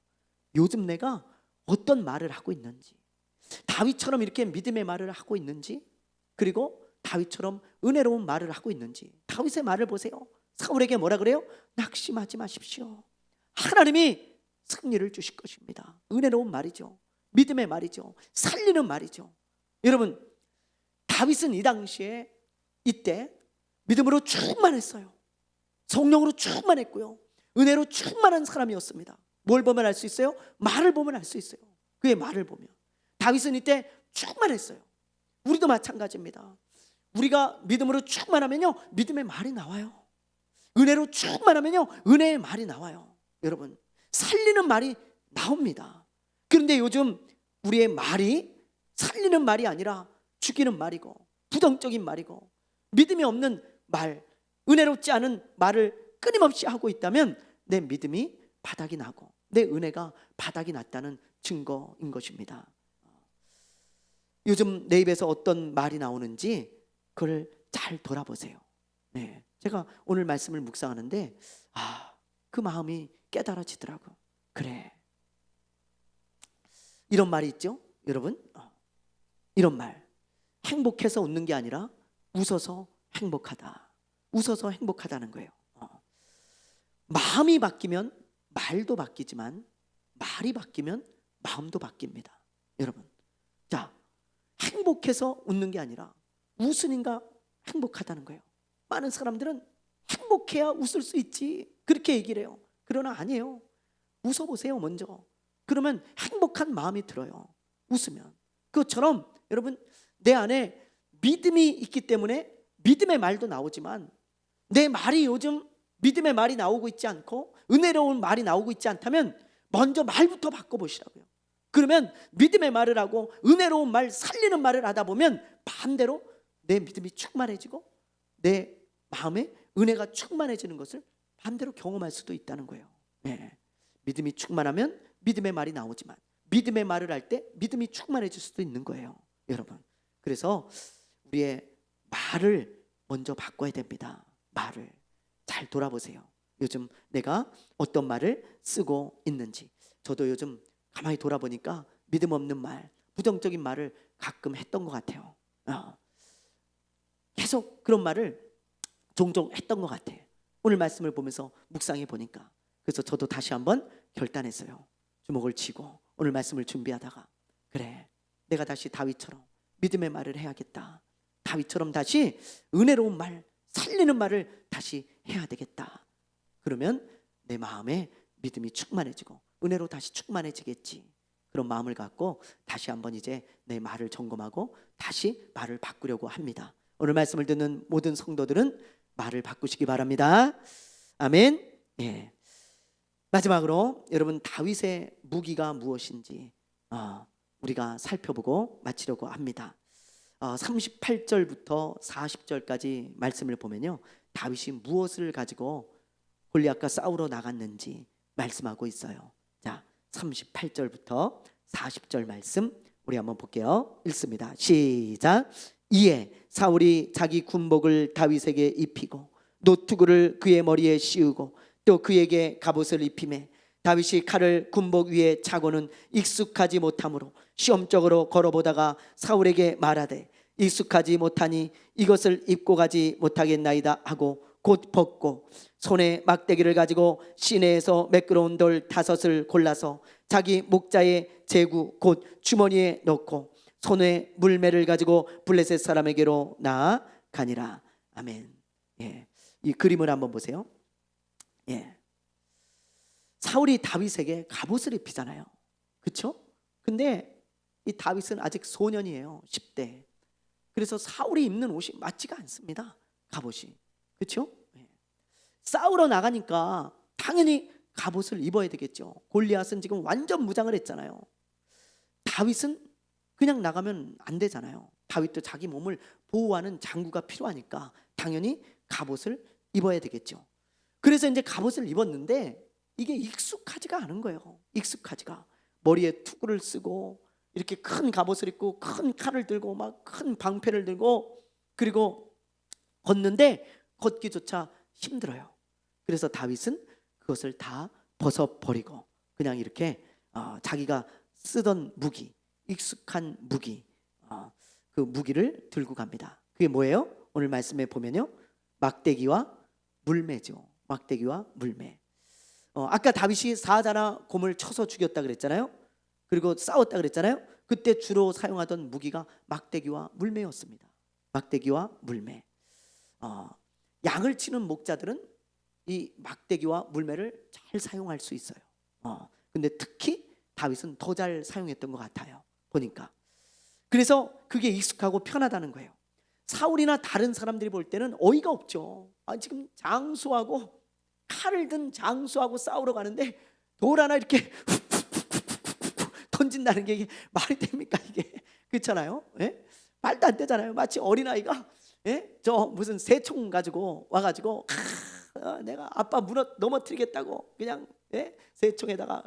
요즘 내가 어떤 말을 하고 있는지, 다윗처럼 이렇게 믿음의 말을 하고 있는지, 그리고 다윗처럼 은혜로운 말을 하고 있는지. 다윗의 말을 보세요. 사울에게 뭐라 그래요? 낙심하지 마십시오. 하나님이 승리를 주실 것입니다. 은혜로운 말이죠. 믿음의 말이죠. 살리는 말이죠. 여러분, 다윗은 이 당시에 이때 믿음으로 충만했어요. 성령으로 충만했고요, 은혜로 충만한 사람이었습니다. 뭘 보면 알 수 있어요? 말을 보면 알 수 있어요. 그의 말을 보면 다윗은 이때 충만했어요. 우리도 마찬가지입니다. 우리가 믿음으로 충만하면요, 믿음의 말이 나와요. 은혜로 충만하면요, 은혜의 말이 나와요. 여러분, 살리는 말이 나옵니다. 그런데 요즘 우리의 말이 살리는 말이 아니라 죽이는 말이고, 부정적인 말이고, 믿음이 없는 말, 은혜롭지 않은 말을 끊임없이 하고 있다면 내 믿음이 바닥이 나고 내 은혜가 바닥이 났다는 증거인 것입니다. 요즘 내 입에서 어떤 말이 나오는지 그걸 잘 돌아보세요. 네, 제가 오늘 말씀을 묵상하는데 그 마음이 깨달아지더라고요. 그래, 이런 말이 있죠, 여러분. 이런 말, 행복해서 웃는 게 아니라 웃어서 행복하다. 웃어서 행복하다는 거예요. 마음이 바뀌면 말도 바뀌지만 말이 바뀌면 마음도 바뀝니다. 여러분, 자, 행복해서 웃는 게 아니라 웃으니까 행복하다는 거예요. 많은 사람들은 행복해야 웃을 수 있지 그렇게 얘기를 해요. 그러나 아니에요. 웃어보세요 먼저. 그러면 행복한 마음이 들어요. 웃으면. 그것처럼 여러분, 내 안에 믿음이 있기 때문에 믿음의 말도 나오지만 내 말이 요즘 믿음의 말이 나오고 있지 않고 은혜로운 말이 나오고 있지 않다면 먼저 말부터 바꿔보시라고요. 그러면 믿음의 말을 하고 은혜로운 말, 살리는 말을 하다 보면 반대로 내 믿음이 충만해지고 내 마음에 은혜가 충만해지는 것을 반대로 경험할 수도 있다는 거예요. 네. 믿음이 충만하면 믿음의 말이 나오지만 믿음의 말을 할 때 믿음이 충만해질 수도 있는 거예요, 여러분. 그래서 우리의 말을 먼저 바꿔야 됩니다. 말을 잘 돌아보세요. 요즘 내가 어떤 말을 쓰고 있는지. 저도 요즘 가만히 돌아보니까 믿음 없는 말, 부정적인 말을 가끔 했던 것 같아요. 계속 그런 말을 종종 했던 것 같아요. 오늘 말씀을 보면서 묵상해 보니까. 그래서 저도 다시 한번 결단했어요. 주먹을 쥐고 오늘 말씀을 준비하다가, 그래, 내가 다시 다윗처럼 믿음의 말을 해야겠다. 다윗처럼 다시 은혜로운 말, 살리는 말을 다시 해야 되겠다. 그러면 내 마음에 믿음이 충만해지고 은혜로 다시 충만해지겠지. 그런 마음을 갖고 다시 한번 이제 내 말을 점검하고 다시 말을 바꾸려고 합니다. 오늘 말씀을 듣는 모든 성도들은 말을 바꾸시기 바랍니다. 아멘. 예. 마지막으로 여러분, 다윗의 무기가 무엇인지 우리가 살펴보고 마치려고 합니다. 38절부터 40절까지 말씀을 보면요, 다윗이 무엇을 가지고 골리앗과 싸우러 나갔는지 말씀하고 있어요. 자, 38절부터 40절 말씀 우리 한번 볼게요. 읽습니다. 시작. 이에 사울이 자기 군복을 다윗에게 입히고 노투구를 그의 머리에 씌우고 또 그에게 갑옷을 입히매 다윗이 칼을 군복 위에 차고는 익숙하지 못하므로 시험적으로 걸어보다가 사울에게 말하되 익숙하지 못하니 이것을 입고 가지 못하겠나이다 하고 곧 벗고 손에 막대기를 가지고 시내에서 매끄러운 돌 5을 골라서 자기 목자의 제구 곧 주머니에 넣고 손에 물매를 가지고 블레셋 사람에게로 나아가니라. 아멘. 예. 이 그림을 한번 보세요. 예. 사울이 다윗에게 갑옷을 입히잖아요. 그렇죠? 근데 이 다윗은 아직 소년이에요. 10대. 그래서 사울이 입는 옷이 맞지가 않습니다. 갑옷이. 그렇죠? 예. 싸우러 나가니까 당연히 갑옷을 입어야 되겠죠. 골리앗은 지금 완전 무장을 했잖아요. 다윗은 그냥 나가면 안 되잖아요. 다윗도 자기 몸을 보호하는 장구가 필요하니까 당연히 갑옷을 입어야 되겠죠. 그래서 이제 갑옷을 입었는데 이게 익숙하지가 않은 거예요. 익숙하지가. 머리에 투구를 쓰고 이렇게 큰 갑옷을 입고 큰 칼을 들고 막 큰 방패를 들고 그리고 걷는데 걷기조차 힘들어요. 그래서 다윗은 그것을 다 벗어버리고 그냥 이렇게 자기가 쓰던 무기, 익숙한 무기, 그 무기를 들고 갑니다. 그게 뭐예요? 오늘 말씀에 보면요, 막대기와 물매죠. 막대기와 물매. 아까 다윗이 사자나 곰을 쳐서 죽였다 그랬잖아요. 그리고 싸웠다 그랬잖아요. 그때 주로 사용하던 무기가 막대기와 물매였습니다. 막대기와 물매. 양을 치는 목자들은 이 막대기와 물매를 잘 사용할 수 있어요. 근데 특히 다윗은 더 잘 사용했던 것 같아요. 보니까. 그래서 그게 익숙하고 편하다는 거예요. 사울이나 다른 사람들이 볼 때는 어이가 없죠. 지금 장수하고 칼을 든 장수하고 싸우러 가는데 돌 하나 이렇게 던진다는 게 이게 말이 됩니까 이게? 그렇잖아요. 예? 말도 안 되잖아요. 마치 어린아이가 저 무슨 새총 가지고 와가지고 내가 아빠 넘어뜨리겠다고 그냥 새총에다가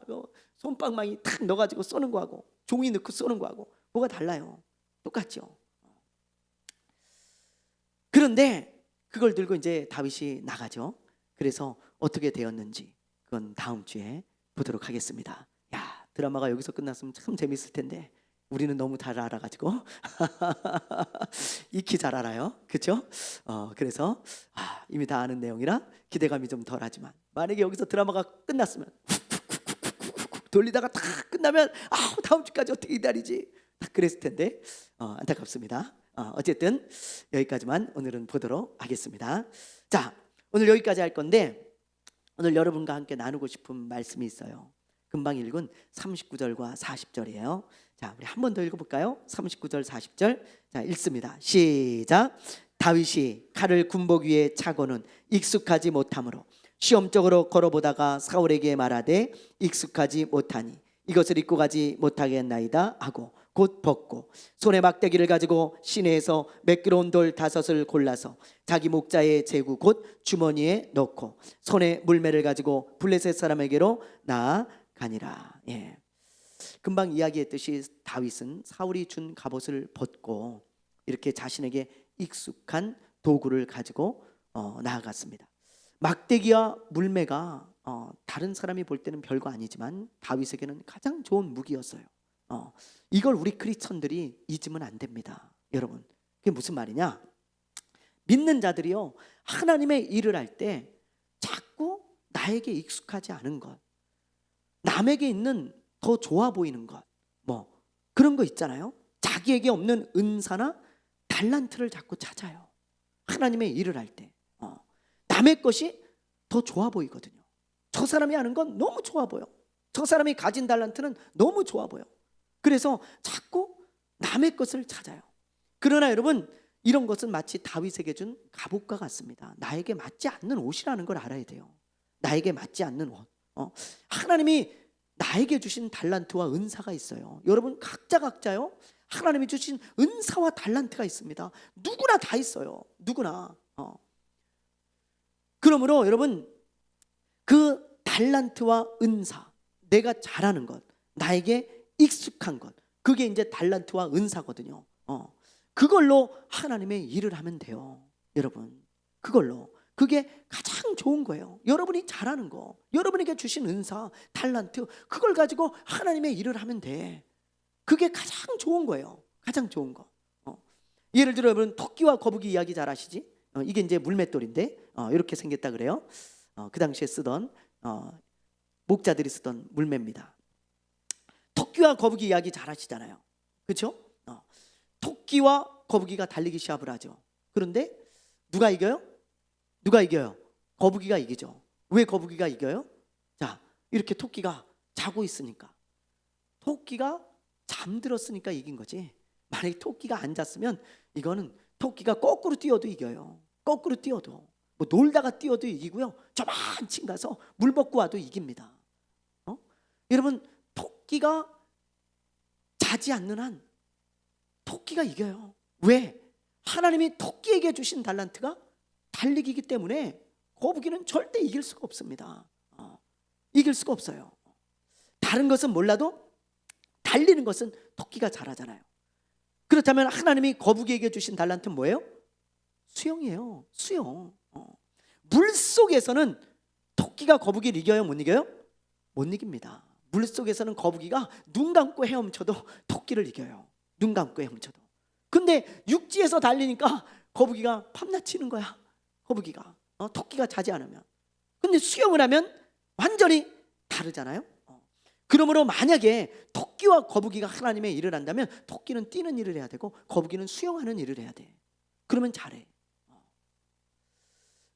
손방망이 탁 넣어가지고 쏘는 거하고 종이 넣고 쏘는 거하고 뭐가 달라요? 똑같죠. 그런데 그걸 들고 이제 다윗이 나가죠. 그래서 어떻게 되었는지 그건 다음 주에 보도록 하겠습니다. 야, 드라마가 여기서 끝났으면 참 재밌을 텐데 우리는 너무 잘 알아가지고 익히 잘 알아요. 그렇죠? 그래서 이미 다 아는 내용이라 기대감이 좀 덜하지만 만약에 여기서 드라마가 끝났으면 돌리다가 다 끝나면 다음 주까지 어떻게 기다리지? 딱 그랬을 텐데 안타깝습니다. 어쨌든 여기까지만 오늘은 보도록 하겠습니다. 자, 오늘 여기까지 할 건데 오늘 여러분과 함께 나누고 싶은 말씀이 있어요. 금방 읽은 39절과 40절이에요. 자, 우리 한 번 더 읽어볼까요? 39절 40절. 자, 읽습니다. 시작. 다윗이 칼을 군복 위에 차고는 익숙하지 못하므로 시험적으로 걸어보다가 사울에게 말하되 익숙하지 못하니 이것을 입고 가지 못하겠나이다 하고 곧 벗고 손에 막대기를 가지고 시내에서 매끄러운 돌 5을 골라서 자기 목자의 제구 곧 주머니에 넣고 손에 물매를 가지고 블레셋 사람에게로 나아가니라. 금방 이야기했듯이 다윗은 사울이 준 갑옷을 벗고 이렇게 자신에게 익숙한 도구를 가지고 나아갔습니다. 막대기와 물매가 다른 사람이 볼 때는 별거 아니지만 다윗에게는 가장 좋은 무기였어요. 이걸 우리 크리스천들이 잊으면 안 됩니다. 여러분, 그게 무슨 말이냐? 믿는 자들이요, 하나님의 일을 할 때 자꾸 나에게 익숙하지 않은 것, 남에게 있는 더 좋아 보이는 것, 뭐 그런 거 있잖아요. 자기에게 없는 은사나 달란트를 자꾸 찾아요. 하나님의 일을 할 때 남의 것이 더 좋아 보이거든요. 저 사람이 하는 건 너무 좋아 보여. 저 사람이 가진 달란트는 너무 좋아 보여. 그래서 자꾸 남의 것을 찾아요. 그러나 여러분, 이런 것은 마치 다윗에게 준 갑옷과 같습니다. 나에게 맞지 않는 옷이라는 걸 알아야 돼요. 나에게 맞지 않는 옷. 하나님이 나에게 주신 달란트와 은사가 있어요. 여러분, 각자요, 하나님이 주신 은사와 달란트가 있습니다. 누구나 다 있어요. 누구나. 그러므로 여러분, 그 달란트와 은사, 내가 잘하는 것, 나에게 익숙한 것, 그게 이제 달란트와 은사거든요. 그걸로 하나님의 일을 하면 돼요. 여러분, 그걸로. 그게 가장 좋은 거예요. 여러분이 잘하는 거, 여러분에게 주신 은사, 달란트, 그걸 가지고 하나님의 일을 하면 돼. 그게 가장 좋은 거예요. 가장 좋은 거. 예를 들어 여러분, 토끼와 거북이 이야기 잘 아시지? 이게 이제 물맷돌인데 이렇게 생겼다 그래요. 그 당시에 쓰던 목자들이 쓰던 물매입니다. 토끼와 거북이 이야기 잘 하시잖아요. 그렇죠? 토끼와 거북이가 달리기 시합을 하죠. 그런데 누가 이겨요? 누가 이겨요? 거북이가 이기죠. 왜 거북이가 이겨요? 자, 이렇게 토끼가 자고 있으니까. 토끼가 잠들었으니까 이긴 거지. 만약에 토끼가 앉았으면 이거는 토끼가 거꾸로 뛰어도 이겨요. 거꾸로 뛰어도. 뭐 놀다가 뛰어도 이기고요. 저만치 가서 물 먹고 와도 이깁니다. 여러분, 토끼가 자지 않는 한 토끼가 이겨요. 왜? 하나님이 토끼에게 주신 달란트가 달리기이기 때문에 거북이는 절대 이길 수가 없습니다. 이길 수가 없어요. 다른 것은 몰라도 달리는 것은 토끼가 잘하잖아요. 그렇다면 하나님이 거북이에게 주신 달란트는 뭐예요? 수영이에요. 수영. 물속에서는 토끼가 거북이를 이겨요? 못 이겨요? 못 이깁니다. 물속에서는 거북이가 눈 감고 헤엄쳐도 토끼를 이겨요. 눈 감고 헤엄쳐도. 근데 육지에서 달리니까 거북이가 밤낮치는 거야. 거북이가 토끼가 자지 않으면. 근데 수영을 하면 완전히 다르잖아요. 그러므로 만약에 토끼와 거북이가 하나님의 일을 한다면 토끼는 뛰는 일을 해야 되고 거북이는 수영하는 일을 해야 돼. 그러면 잘해.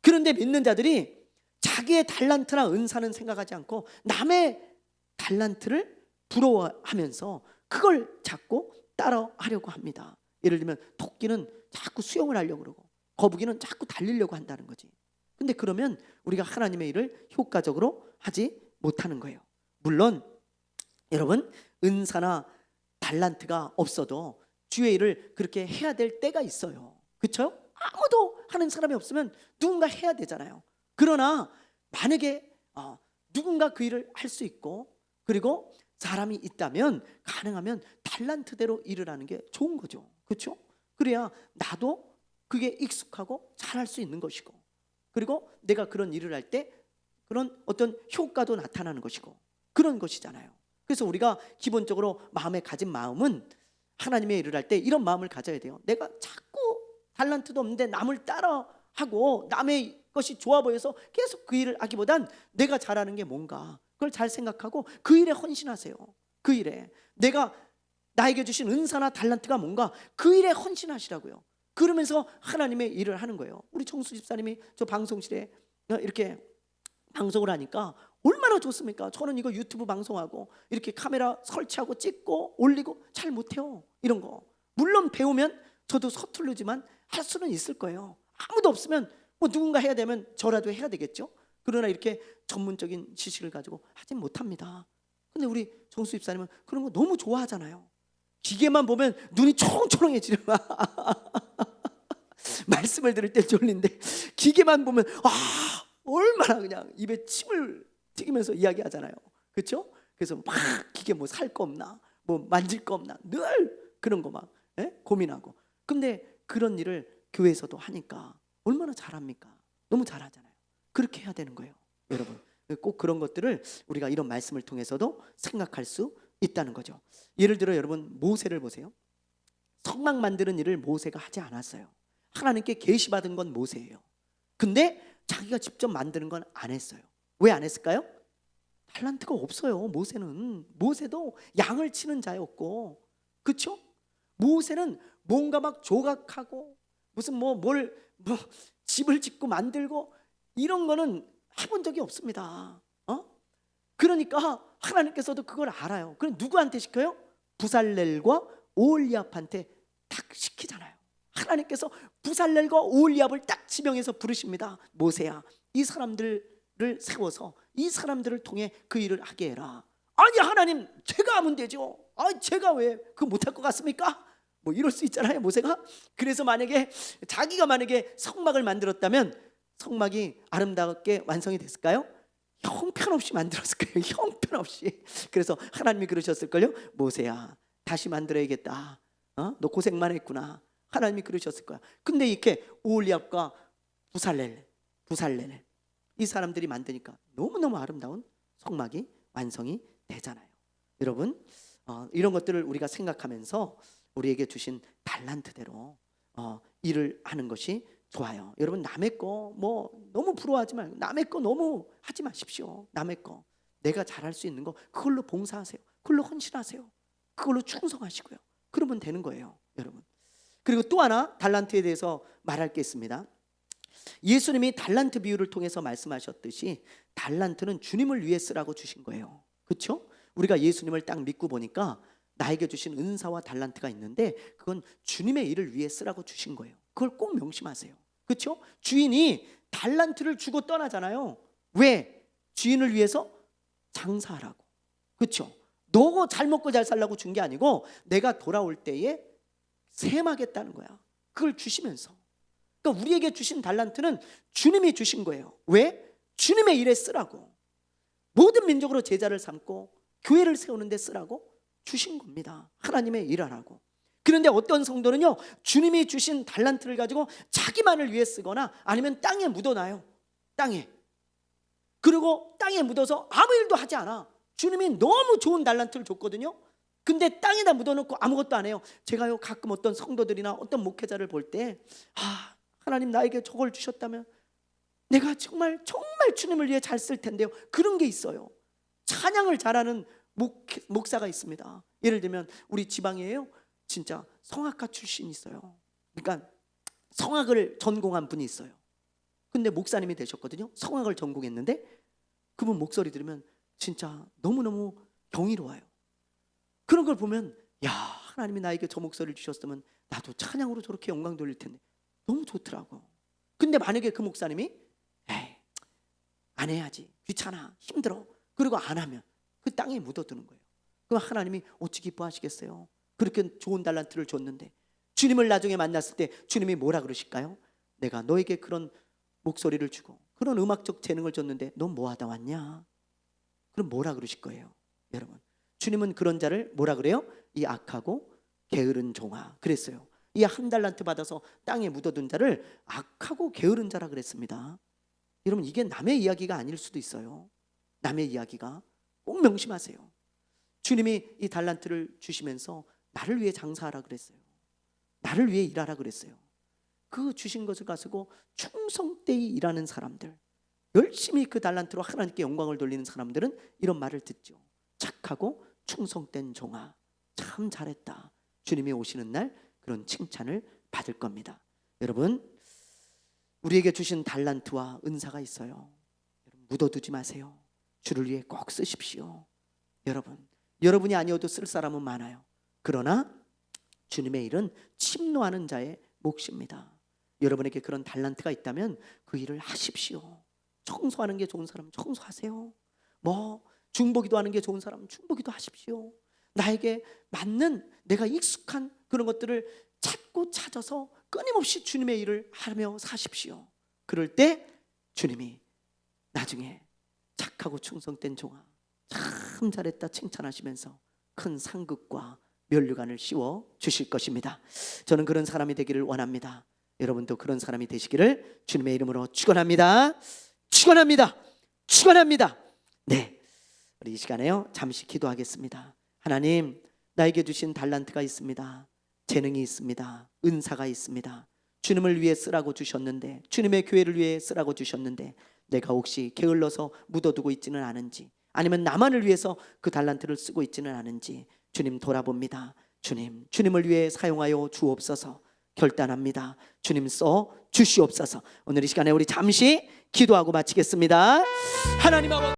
그런데 믿는 자들이 자기의 달란트나 은사는 생각하지 않고 남의 달란트를 부러워하면서 그걸 찾고 따라하려고 합니다. 예를 들면 토끼는 자꾸 수영을 하려고 그러고 거북이는 자꾸 달리려고 한다는 거지. 근데 그러면 우리가 하나님의 일을 효과적으로 하지 못하는 거예요. 물론 여러분, 은사나 달란트가 없어도 주의 일을 그렇게 해야 될 때가 있어요. 그렇죠? 아무도 하는 사람이 없으면 누군가 해야 되잖아요. 그러나 만약에 누군가 그 일을 할 수 있고 그리고 사람이 있다면 가능하면 달란트대로 일을 하는 게 좋은 거죠. 그렇죠? 그래야 나도 그게 익숙하고 잘할 수 있는 것이고 그리고 내가 그런 일을 할 때 그런 어떤 효과도 나타나는 것이고 그런 것이잖아요. 그래서 우리가 기본적으로 마음에 가진 마음은 하나님의 일을 할 때 이런 마음을 가져야 돼요. 내가 자꾸 달란트도 없는데 남을 따라하고 남의 것이 좋아 보여서 계속 그 일을 하기보단 내가 잘하는 게 뭔가 그걸 잘 생각하고 그 일에 헌신하세요. 그 일에 내가 나에게 주신 은사나 달란트가 뭔가 그 일에 헌신하시라고요. 그러면서 하나님의 일을 하는 거예요. 우리 정수 집사님이 저 방송실에 이렇게 방송을 하니까 얼마나 좋습니까? 저는 이거 유튜브 방송하고 이렇게 카메라 설치하고 찍고 올리고 잘 못해요. 이런 거 물론 배우면 저도 서툴르지만 할 수는 있을 거예요. 아무도 없으면 뭐 누군가 해야 되면 저라도 해야 되겠죠. 그러나 이렇게 전문적인 지식을 가지고 하진 못합니다. 근데 우리 정수 집사님은 그런 거 너무 좋아하잖아요. 기계만 보면 눈이 초롱초롱해지려 말씀을 들을 때 졸린데 기계만 보면 얼마나 그냥 입에 침을 튀기면서 이야기하잖아요. 그렇죠? 그래서 막 기계 뭐 살 거 없나 뭐 만질 거 없나 늘 그런 거 막 고민하고. 근데 그런 일을 교회에서도 하니까 얼마나 잘합니까? 너무 잘하잖아요. 그렇게 해야 되는 거예요. 여러분 꼭 그런 것들을 우리가 이런 말씀을 통해서도 생각할 수 있다는 거죠. 예를 들어 여러분 모세를 보세요. 성막 만드는 일을 모세가 하지 않았어요. 하나님께 계시받은 건 모세예요. 근데 자기가 직접 만드는 건 안 했어요. 왜 안 했을까요? 달란트가 없어요. 모세도 양을 치는 자였고, 그렇죠? 모세는 뭔가 막 조각하고 무슨 뭐 집을 짓고 만들고 이런 거는 해본 적이 없습니다. 그러니까 하나님께서도 그걸 알아요. 그럼 누구한테 시켜요? 부살렐과 오홀리압한테 딱 시키잖아요. 하나님께서 부살렐과 오홀리압을 딱 지명해서 부르십니다. 모세야, 이 사람들을 세워서 이 사람들을 통해 그 일을 하게 해라. 아니 하나님, 제가 하면 되죠. 제가 왜 그거 못할 것 같습니까? 뭐 이럴 수 있잖아요, 모세가. 그래서 자기가 만약에 성막을 만들었다면 성막이 아름답게 완성이 됐을까요? 형편없이 만들었을 거예요. 형편없이. 그래서 하나님이 그러셨을걸요. 모세야, 다시 만들어야겠다. 너 고생만 했구나. 하나님이 그러셨을 거야. 근데 이렇게 오홀리압과 부살렐 이 사람들이 만드니까 너무너무 아름다운 성막이 완성이 되잖아요. 여러분 이런 것들을 우리가 생각하면서 우리에게 주신 달란트대로 일을 하는 것이 좋아요. 여러분 남의 거 뭐 너무 부러워하지 말고 남의 거 너무 하지 마십시오. 남의 거 내가 잘할 수 있는 거 그걸로 봉사하세요. 그걸로 헌신하세요. 그걸로 충성하시고요. 그러면 되는 거예요, 여러분. 그리고 또 하나 달란트에 대해서 말할 게 있습니다. 예수님이 달란트 비유를 통해서 말씀하셨듯이 달란트는 주님을 위해 쓰라고 주신 거예요. 그렇죠? 우리가 예수님을 딱 믿고 보니까 나에게 주신 은사와 달란트가 있는데 그건 주님의 일을 위해 쓰라고 주신 거예요. 그걸 꼭 명심하세요. 그렇죠? 주인이 달란트를 주고 떠나잖아요. 왜? 주인을 위해서 장사하라고. 그렇죠? 너 잘 먹고 잘 살라고 준 게 아니고 내가 돌아올 때에 셈하겠다는 거야. 그걸 주시면서. 그러니까 우리에게 주신 달란트는 주님이 주신 거예요. 왜? 주님의 일에 쓰라고. 모든 민족으로 제자를 삼고 교회를 세우는 데 쓰라고 주신 겁니다. 하나님의 일하라고. 그런데 어떤 성도는요, 주님이 주신 달란트를 가지고 자기만을 위해 쓰거나 아니면 땅에 묻어놔요. 땅에. 그리고 땅에 묻어서 아무 일도 하지 않아. 주님이 너무 좋은 달란트를 줬거든요. 근데 땅에다 묻어놓고 아무것도 안 해요. 제가요 가끔 어떤 성도들이나 어떤 목회자를 볼 때 하나님 나에게 저걸 주셨다면 내가 정말 주님을 위해 잘 쓸 텐데요. 그런 게 있어요. 찬양을 잘하는 목사가 있습니다. 예를 들면 우리 지방에요 진짜 성악가 출신이 있어요. 그러니까 성악을 전공한 분이 있어요. 근데 목사님이 되셨거든요. 성악을 전공했는데 그분 목소리 들으면 진짜 너무너무 경이로워요. 그런 걸 보면 야, 하나님이 나에게 저 목소리를 주셨으면 나도 찬양으로 저렇게 영광 돌릴 텐데 너무 좋더라고. 근데 만약에 그 목사님이 에이 안 해야지, 귀찮아, 힘들어, 그리고 안 하면 그 땅에 묻어두는 거예요. 그럼 하나님이 어찌 기뻐하시겠어요? 그렇게 좋은 달란트를 줬는데 주님을 나중에 만났을 때 주님이 뭐라 그러실까요? 내가 너에게 그런 목소리를 주고 그런 음악적 재능을 줬는데 넌 뭐 하다 왔냐? 그럼 뭐라 그러실 거예요? 여러분, 주님은 그런 자를 뭐라 그래요? 이 악하고 게으른 종아 그랬어요. 이 한 달란트 받아서 땅에 묻어둔 자를 악하고 게으른 자라 그랬습니다. 여러분, 이게 남의 이야기가 아닐 수도 있어요. 남의 이야기가. 꼭 명심하세요. 주님이 이 달란트를 주시면서 나를 위해 장사하라 그랬어요. 나를 위해 일하라 그랬어요. 그 주신 것을 가지고 충성되이 일하는 사람들, 열심히 그 달란트로 하나님께 영광을 돌리는 사람들은 이런 말을 듣죠. 착하고 충성된 종아, 참 잘했다. 주님이 오시는 날 그런 칭찬을 받을 겁니다. 여러분, 우리에게 주신 달란트와 은사가 있어요. 묻어두지 마세요. 주를 위해 꼭 쓰십시오. 여러분이 아니어도 쓸 사람은 많아요. 그러나 주님의 일은 침노하는 자의 몫입니다. 여러분에게 그런 달란트가 있다면 그 일을 하십시오. 청소하는 게 좋은 사람 청소하세요. 중보기도 하는 게 좋은 사람 중보기도 하십시오. 나에게 맞는, 내가 익숙한 그런 것들을 찾고 찾아서 끊임없이 주님의 일을 하며 사십시오. 그럴 때 주님이 나중에 착하고 충성된 종아 참 잘했다 칭찬하시면서 큰 상급과 면류관을 씌워 주실 것입니다. 저는 그런 사람이 되기를 원합니다. 여러분도 그런 사람이 되시기를 주님의 이름으로 축원합니다. 축원합니다. 축원합니다. 네, 우리 이 시간에요 잠시 기도하겠습니다. 하나님, 나에게 주신 달란트가 있습니다. 재능이 있습니다. 은사가 있습니다. 주님을 위해 쓰라고 주셨는데, 주님의 교회를 위해 쓰라고 주셨는데 내가 혹시 게을러서 묻어두고 있지는 않은지, 아니면 나만을 위해서 그 달란트를 쓰고 있지는 않은지 주님 돌아봅니다. 주님을 위해 사용하여 주옵소서. 결단합니다. 주님 써 주시옵소서. 오늘 이 시간에 우리 잠시 기도하고 마치겠습니다. 하나님 아버지,